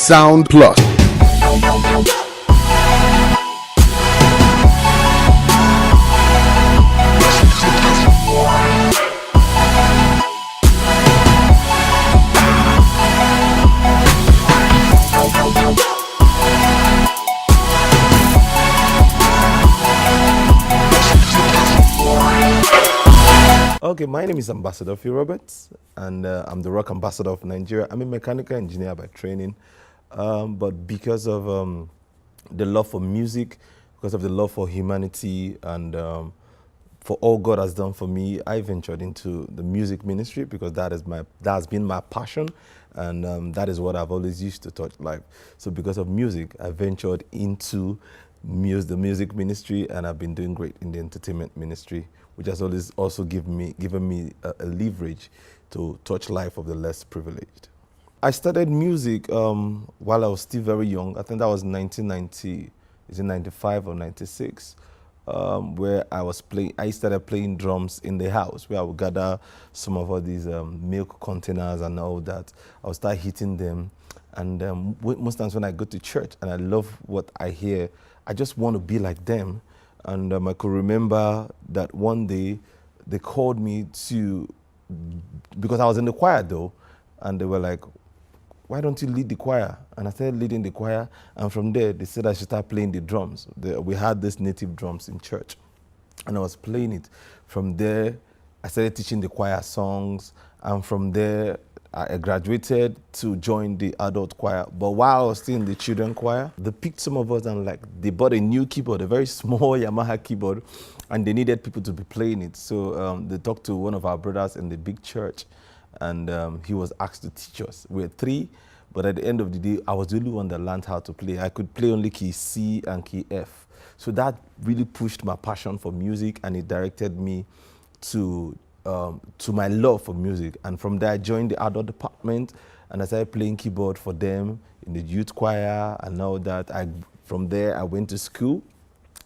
Sound Plus. Okay, my name is Amb.Phil Roberts, and I'm the rock ambassador of Nigeria. I'm a mechanical engineer by training, but because of the love for music, because of the love for humanity, and for all God has done for me, I ventured into the music ministry because that has been my passion, and that is what I've always used to touch life. So because of music, I ventured into the music ministry, and I've been doing great in the entertainment ministry, which has always also given me a leverage to touch life of the less privileged. I started music while I was still very young. I think that was 1990, is it 95 or 96, where I started playing drums in the house, where I would gather some of all these milk containers and all that. I would start hitting them, and most times when I go to church and I love what I hear, I just want to be like them. And I could remember that one day they called me because I was in the choir though, and they were like, why don't you lead the choir? And I started leading the choir, and from there they said I should start playing the drums. We had these native drums in church, and I was playing it. From there, I started teaching the choir songs, and from there, I graduated to join the adult choir. But while I was still in the children choir, they picked some of us and they bought a new keyboard, a very small Yamaha keyboard, and they needed people to be playing it. So they talked to one of our brothers in the big church, and he was asked to teach us. We were three, but at the end of the day, I was the only one that learned how to play. I could play only key C and key F. So that really pushed my passion for music, and it directed me to my love for music. And from there, I joined the adult department, and I started playing keyboard for them in the youth choir and all that. From there, I went to school,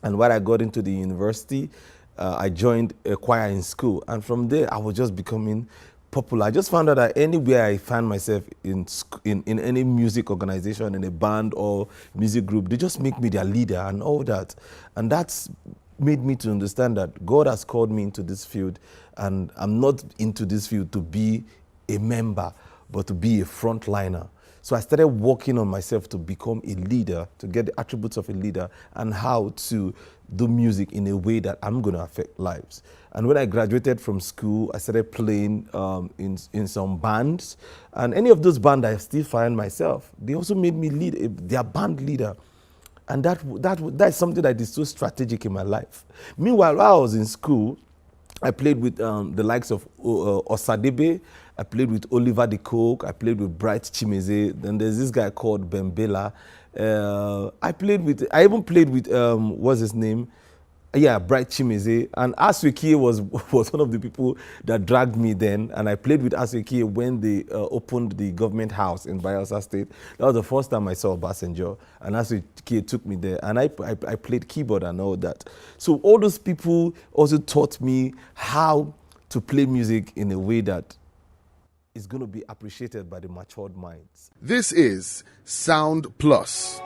and when I got into the university, I joined a choir in school. And from there, I was just becoming popular. I just found out that anywhere I find myself in any music organization, in a band or music group, they just make me their leader and all that. And that's made me to understand that God has called me into this field, and I'm not into this field to be a member, but to be a frontliner. So I started working on myself to become a leader, to get the attributes of a leader, and how to do music in a way that I'm going to affect lives. And when I graduated from school, I started playing in some bands, and any of those bands I still find myself, they also made me their band leader. And that's something that is so strategic in my life. Meanwhile, while I was in school, I played with the likes of Osadebe, I played with Oliver the Coke, I played with Bright Chimeze, then there's this guy called Bembela. I even played with, what's his name? Yeah, Bright Chimeze. And Aswekie was one of the people that dragged me then. And I played with Aswekie when they opened the government house in Bayelsa State. That was the first time I saw Obasanjo. And Aswekie took me there. And I played keyboard and all that. So all those people also taught me how to play music in a way that is going to be appreciated by the matured minds. This is Sound Plus.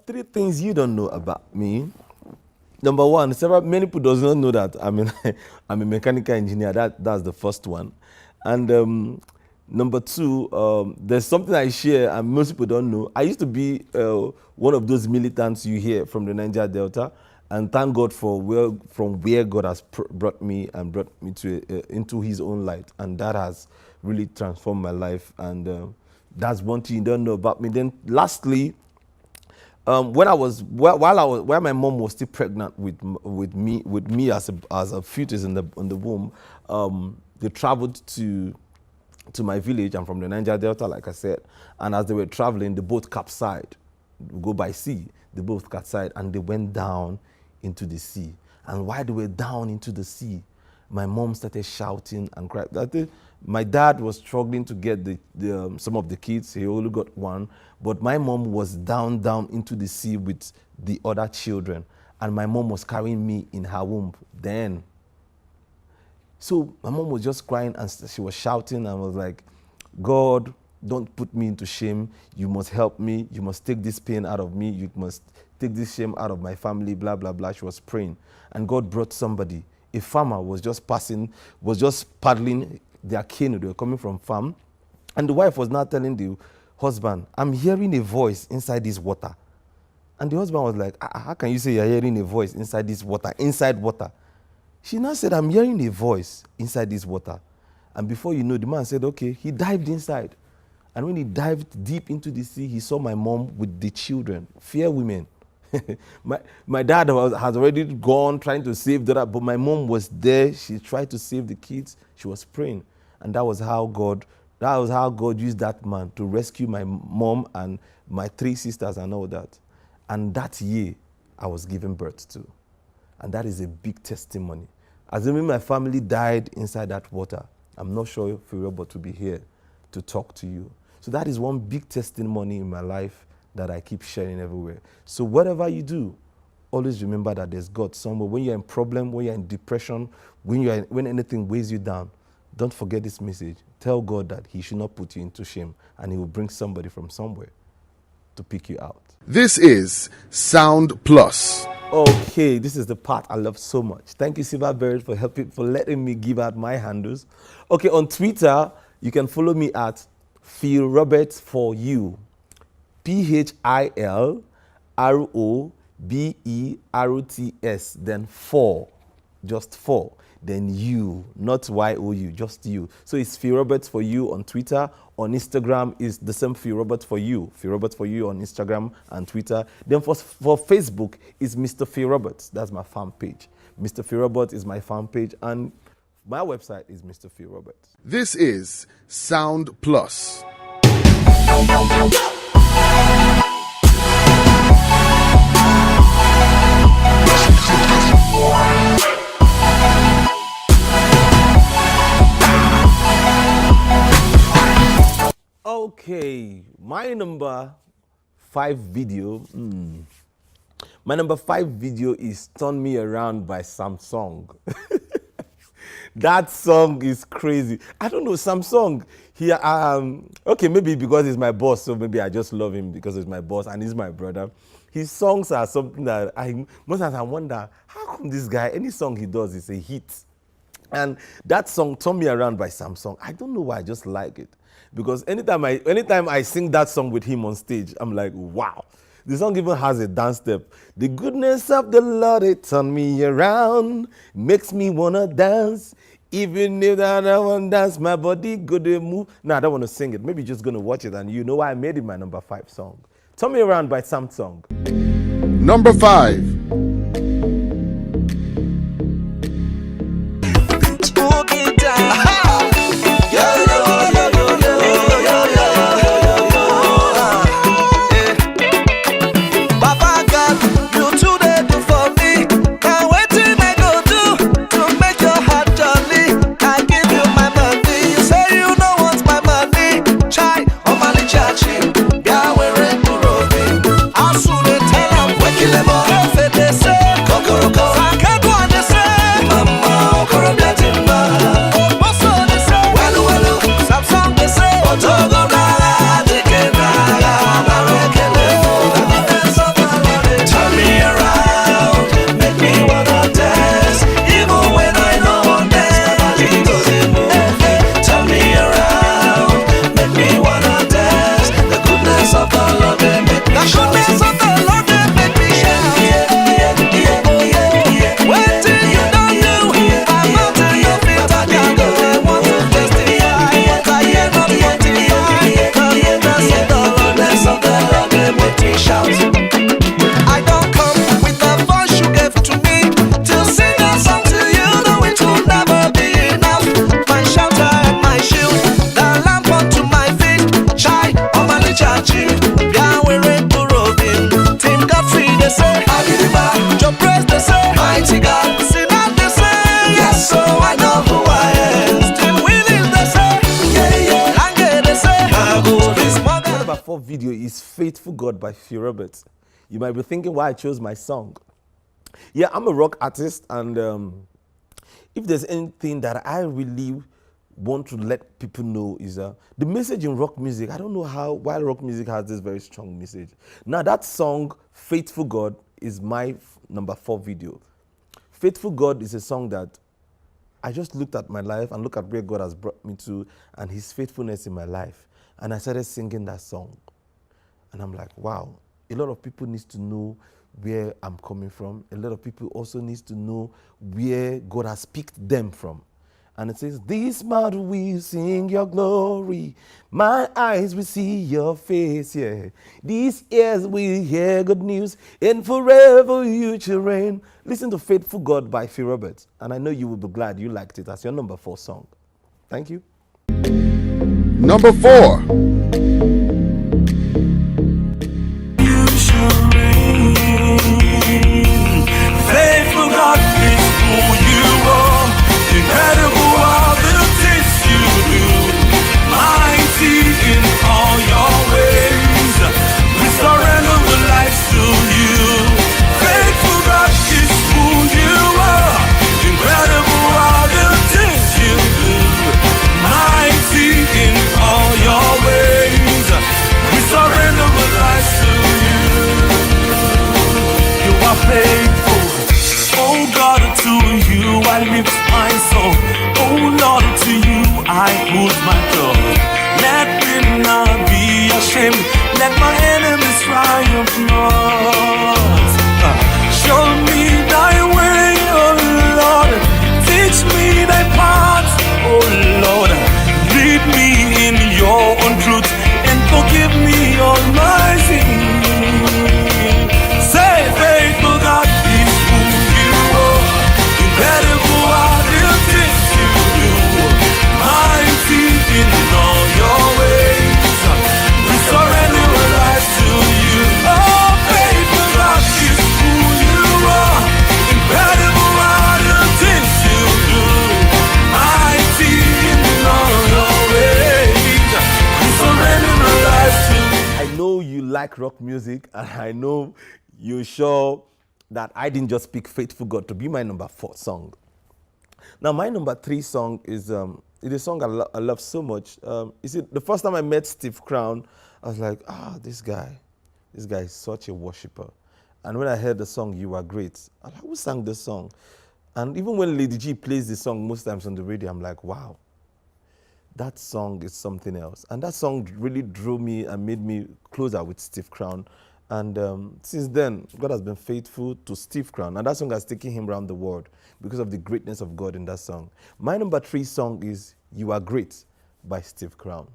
Three things you don't know about me. Number one, many people does not know that I'm a mechanical engineer. That's the first one. And number two, there's something I share and most people don't know. I used to be one of those militants you hear from the Niger Delta, and thank God from where God has brought me into His own light, and that has really transformed my life. And that's one thing you don't know about me. Then lastly, while my mom was still pregnant with me as a fetus in the womb, they traveled to my village. I'm from the Niger Delta, like I said, and as they were traveling, the boat capsized. We go by sea. The boat capsized, and they went down into the sea. And while they were down into the sea, my mom started shouting and crying. My dad was struggling to get some of the kids. He only got one. But my mom was down into the sea with the other children. And my mom was carrying me in her womb then. So my mom was just crying and she was shouting and was like, God, don't put me into shame. You must help me. You must take this pain out of me. You must take this shame out of my family, blah, blah, blah. She was praying. And God brought somebody. A farmer was just paddling their canoe. They were coming from farm. And the wife was now telling the husband, I'm hearing a voice inside this water. And the husband was like, how can you say you're hearing a voice inside this water, inside water? She now said, I'm hearing a voice inside this water. And before you know, the man said, okay, he dived inside. And when he dived deep into the sea, he saw my mom with the children, fair women. my dad has already gone trying to save that, but my mom was there. She tried to save the kids. She was praying. And that was how God used that man to rescue my mom and my 3 sisters and all that. And that year, I was given birth to. And that is a big testimony. Assuming my family died inside that water, I'm not sure if Phil Roberts will be here to talk to you. So that is one big testimony in my life that I keep sharing everywhere. So whatever you do, always remember that there's God somewhere. When you're in problem, when you're in depression, when anything weighs you down, don't forget this message. Tell God that he should not put you into shame, and he will bring somebody from somewhere to pick you out. This is Sound Plus. Okay, this is the part I love so much. Thank you, Silverbird, for letting me give out my handles. Okay, on Twitter, you can follow me at Phil Roberts for you. PHILROBEROTS, then 4, just 4, then you, not YOU, just you. So it's Phil Roberts for you on Twitter. On Instagram is the same Phil Roberts for you. Phil Roberts for you on Instagram and Twitter. Then for Facebook is Mr. Phil Roberts. That's my fan page. Mr. Phil Roberts is my fan page, and my website is Mr. Phil Roberts. This is Sound Plus. Okay, my number 5 video. My number 5 video is Turn Me Around by Samsung. That song is crazy. I don't know, Samsung. Okay, maybe because he's my boss, so maybe I just love him because he's my boss and he's my brother. His songs are something that most times I wonder, how come this guy, any song he does is a hit? And that song, Turn Me Around by Samsung, I don't know why, I just like it. Because anytime I sing that song with him on stage, I'm like, wow. The song even has a dance step. The goodness of the Lord, it turned me around, makes me wanna dance. Even if I don't want to dance, my body good to move. No, I don't want to sing it. Maybe you're just going to watch it, and you know why I made it my number 5 song. Turn Me Around by Samsung. Number 5. They say 4 video is Faithful God by Amb.Phil Roberts. You might be thinking why I chose my song. Yeah, I'm a rock artist, and if there's anything that I really want to let people know is the message in rock music. I don't know why rock music has this very strong message. Now that song, Faithful God, is my number 4 video. Faithful God is a song that I just looked at my life and look at where God has brought me to and his faithfulness in my life. And I started singing that song. And I'm like, wow, a lot of people need to know where I'm coming from. A lot of people also need to know where God has picked them from. And it says, this mouth will sing your glory. My eyes will see your face, yeah. These ears will hear good news. And forever you shall reign. Listen to Faithful God by Amb.Phil Roberts. And I know you will be glad you liked it as your number 4 song. Thank you. Number 4. Faithful God is who you are. Incredible are the things you do. Mighty in all your ways. We surrender our lives to you. Faithful God is who you are. Incredible are the things you do. Mighty in all your ways. We surrender our lives to you. You are faithful. Oh God, to you I lift my soul. Oh Lord, to you I put my trust. Let me not be ashamed. Let my enemies triumph not. Show me thy way, oh Lord. Teach me thy path, oh Lord. Lead me in your own truth and forgive me all my sins. Say, faithful God is who you are. Incredible are the things you do. Mighty in all your ways. We surrender our lives to you. Oh, faithful God is who you are. Incredible are the things you do. Mighty in all your ways. We surrender our lives to you. I know you like rock music, and I know you're sure that I didn't just pick Faithful God to be my number 4 song. Now, my number 3 song is a song I love so much. You see, the first time I met Steve Crown, I was like, this guy is such a worshiper. And when I heard the song, You Are Great, I'm like, who sang this song? And even when Lady G plays this song most times on the radio, I'm like, wow, that song is something else. And that song really drew me and made me closer with Steve Crown. And since then, God has been faithful to Steve Crown. And that song has taken him around the world because of the greatness of God in that song. My number 3 song is You Are Great by Steve Crown.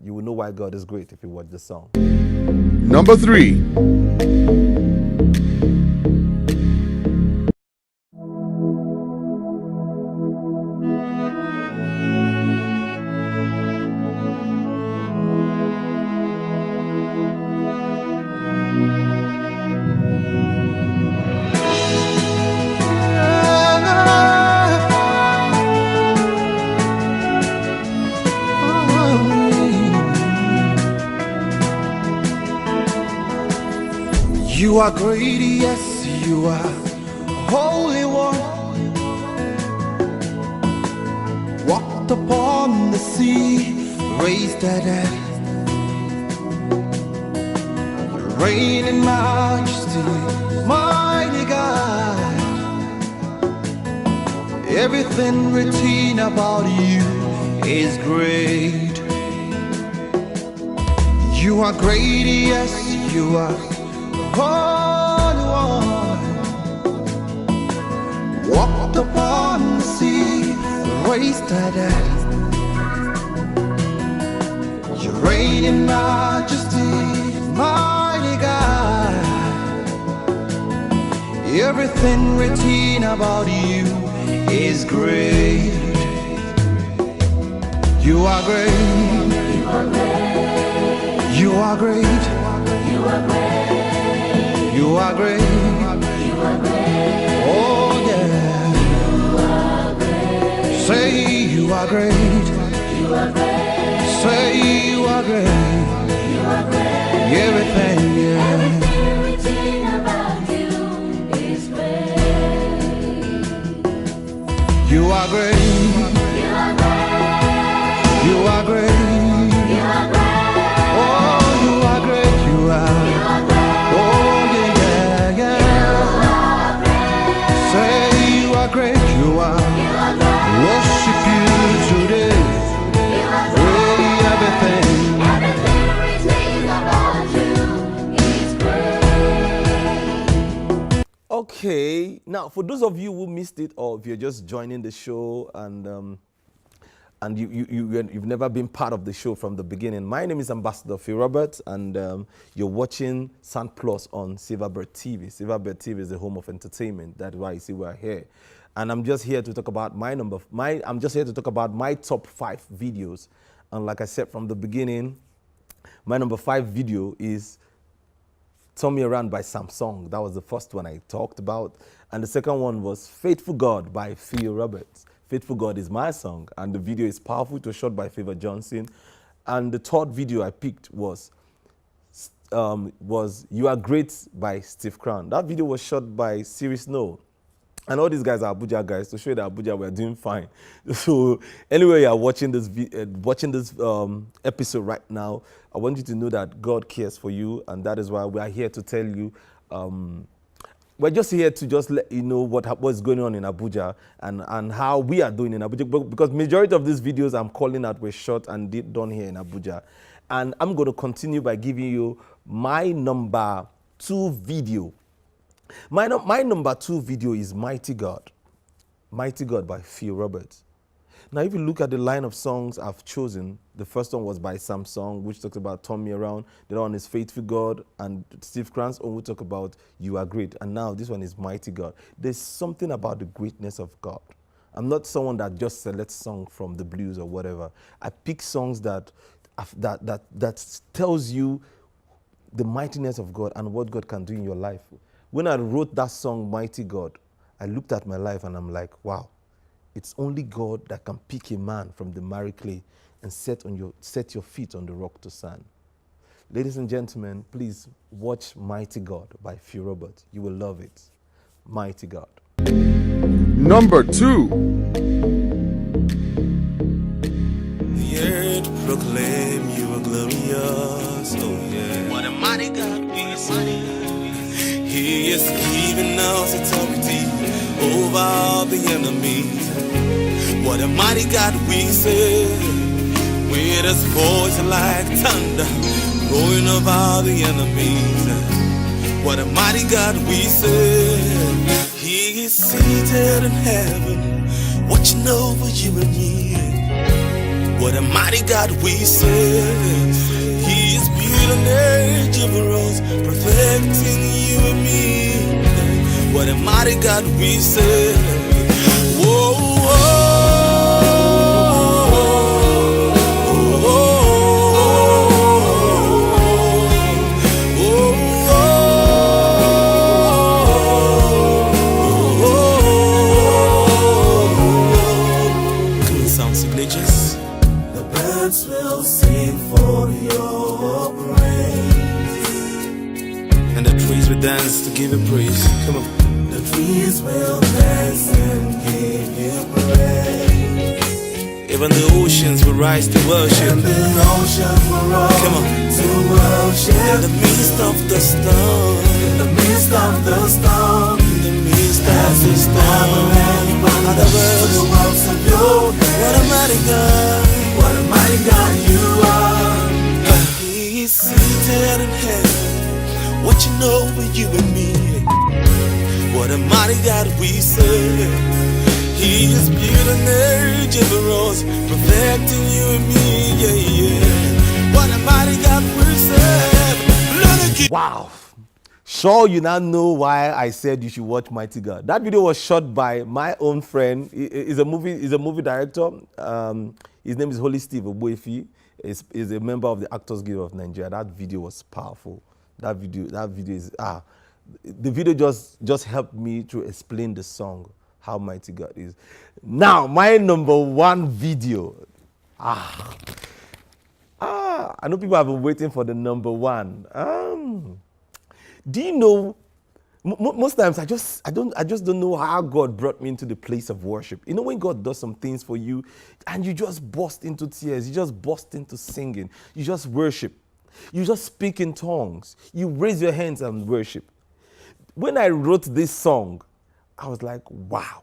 You will know why God is great if you watch the song. Number 3. You are great, yes, you are Holy One. Walked upon the sea, raised the dead. You reign in majesty, mighty God. Everything written about you is great. You are great, yes, you are Holy One. Walked upon the sea, raised the dead. You reign in majesty, mighty God. Everything written about you is great. You are great. You are great. You are great. You are great. You are great. You are great. Oh yeah. You are great. Say you are great. You are great. Say you are great. You are are great. You are great. Oh, you are great. You are. Oh, yeah, yeah, yeah. Say you are great. You are. Worship you today. Hey, everything. Okay, now for those of you who missed it, or if you're just joining the show and you've never been part of the show from the beginning, my name is Amb.Phil Roberts, and you're watching Sound Plus on Silverbird TV. Silverbird TV is the home of entertainment. That's why you see we're here, and I'm just here to talk about I'm just here to talk about my top 5 videos, and like I said from the beginning, my number 5 video is Turn Me Around by Samsung. That was the first one I talked about. And the second one was Faithful God by Phil Roberts. Faithful God is my song, and the video is powerful. It was shot by Favor Johnson. And the third video I picked was You Are Great by Steve Crown. That video was shot by Siri Snow. And all these guys are Abuja guys to show you that Abuja we're doing fine. So anyway, you're watching this episode right now, I want you to know that God cares for you, and that is why we are here to tell you. We're just here to just let you know what's going on in Abuja and how we are doing in Abuja, because majority of these videos I'm calling out were shot and done here in Abuja. And I'm going to continue by giving you my number 2 video. My number 2 video is Mighty God by Phil Roberts. Now, if you look at the line of songs I've chosen, the first one was by Samsung, which talks about Turn Me Around. The other one is Faithful God, and Steve Crown's own will talk about You Are Great. And now this one is Mighty God. There's something about the greatness of God. I'm not someone that just selects songs from the blues or whatever. I pick songs that tells you the mightiness of God and what God can do in your life. When I wrote that song, Mighty God, I looked at my life and I'm like, wow, it's only God that can pick a man from the miry clay and set your feet on the rock to stand. Ladies and gentlemen, please watch Mighty God by Phil Roberts. You will love it. Mighty God. Number 2. The earth proclaim you are glorious, oh yeah. What a mighty God we serve. He is giving us authority over all the enemies. What a mighty God we serve, with his voice like thunder, rolling over all the enemies. What a mighty God we serve. He is seated in heaven, watching over you and me. What a mighty God we serve. He is building age over us, perfecting you and me. What a mighty God we serve. Whoa, whoa. Will sing for your praise, and the trees will dance to give you praise. Come on. the trees will dance and give you praise, Even the oceans will rise to worship. and the oceans will rise Come on. to worship. In the midst of the storm, In the midst of the storm, in the midst of as the we storm, stand and wonder to the works of your what a hands. mighty God. What a mighty God you are. He is seated in heaven, watching over you and me. What a mighty God we serve. He is building age over us, perfecting you and me. Yeah, yeah. What a mighty God we serve. Look at you. Wow. Sure, you now know why I said you should watch Mighty God. That video was shot by my own friend. He's a movie director. His name is Holy Steve Ogbuefi. He's a member of the Actors Guild of Nigeria. That video was powerful. That video is the video just helped me to explain the song, how mighty God is. Now, my number 1 video. I know people have been waiting for the number 1. Do you know Most times I just don't know how God brought me into the place of worship. You know, when God does some things for you and you just burst into tears, you just burst into singing, you just worship, you just speak in tongues, you raise your hands and worship. When I wrote this song, I was like, wow.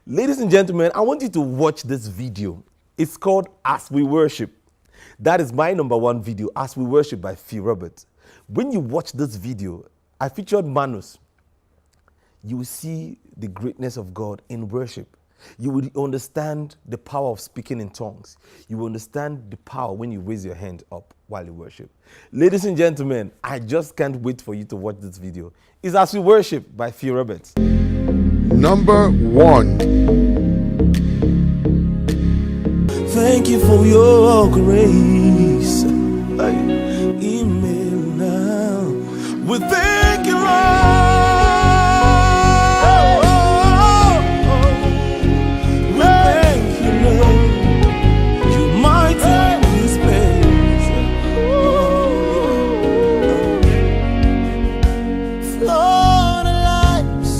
Ladies and gentlemen, I want you to watch this video. It's called As We Worship. That is my #1 video, As We Worship by Phil Roberts. When you watch this video, I featured Manus. You will see the greatness of God in worship. You will understand the power of speaking in tongues. You will understand the power when you raise your hand up while you worship. Ladies and gentlemen, I just can't wait for you to watch this video. It's As We Worship by Phil Roberts. #1. Thank you for your grace. Email now. We thank you, Lord. We thank you, Lord. You're mighty in this place. Flood our lives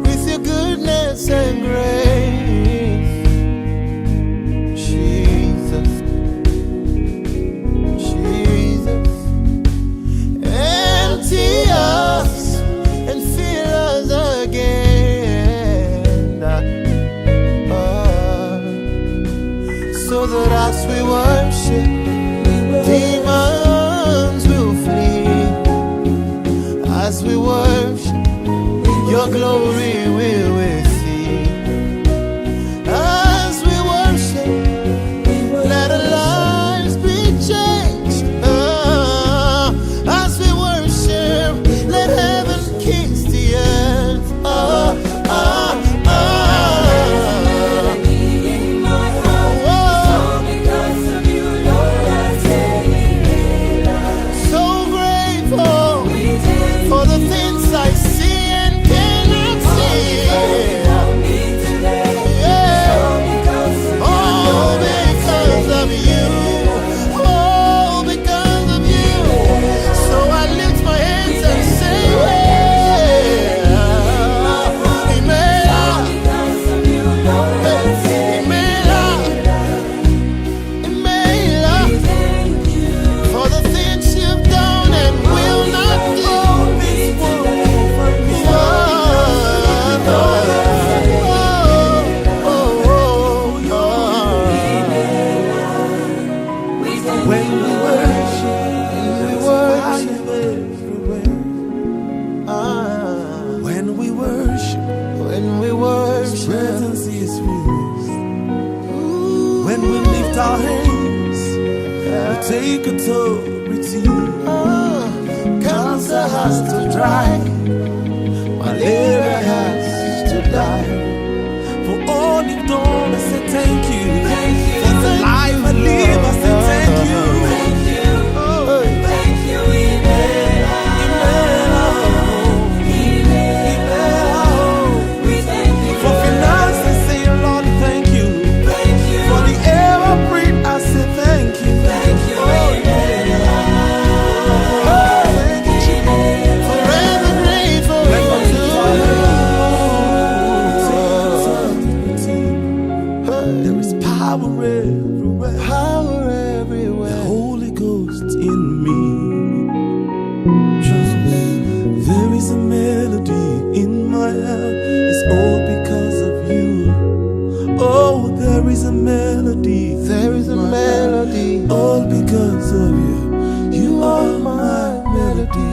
with your goodness and grace, Jesus, Jesus. Empty us and fill us again, so that as we worship, demons will flee. As we worship, your glory we will see. As we worship, let our lives be changed. As we worship, let heaven kiss the earth. So grateful for the things I see and cannot see. Yeah. All because of you. All because of you. So I lift my hands and say, for the things you've done and will not do. When we worship, when we worship, When we worship, presence is with us. When we lift our hands, we take authority. cancer has to dry, malaria has to die. For all you've done, I say thank you. For the life I live, I say thank you. For finance, I say, Lord, thank you. For the air I breathe, I say thank you. Forever grateful to There is power everywhere. power The everywhere. Holy Ghost in me. Trust me. There is a melody in my heart. It's all because of you. Oh, there is a melody. There is a melody. All because of you. You are my melody.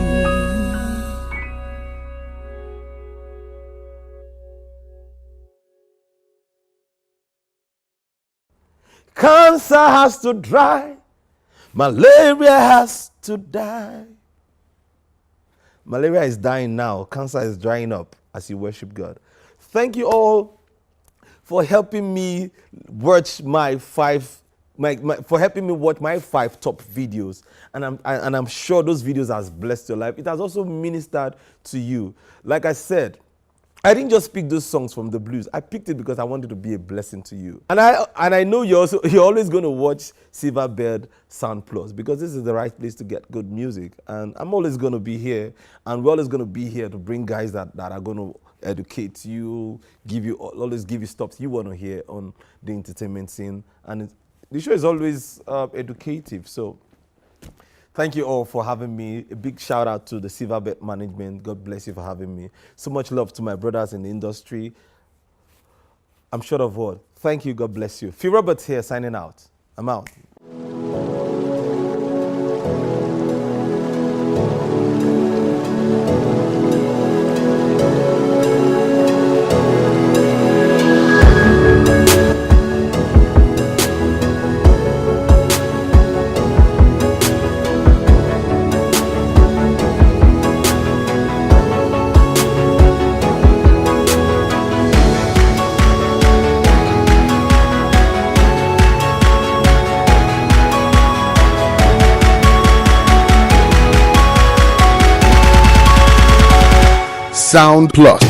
Cancer has to dry. Malaria has to die. Malaria is dying now. Cancer is drying up as you worship God. Thank you all for helping me watch my five top videos, and I'm sure those videos has blessed your life. It has also ministered to you. Like I said, I didn't just pick those songs from the blues. I picked it because I wanted to be a blessing to you. And I know you're always going to watch Silverbird Sound Plus, because this is the right place to get good music. And I'm always going to be here, and we're always going to be here to bring guys that are going to educate you, always give you stuff you want to hear on the entertainment scene. And the show is always educative. So thank you all for having me. A big shout out to the Silverbird management. God bless you for having me. So much love to my brothers in the industry. I'm short of word. Thank you. God bless you. Phil Roberts here signing out. I'm out. Sound Plus.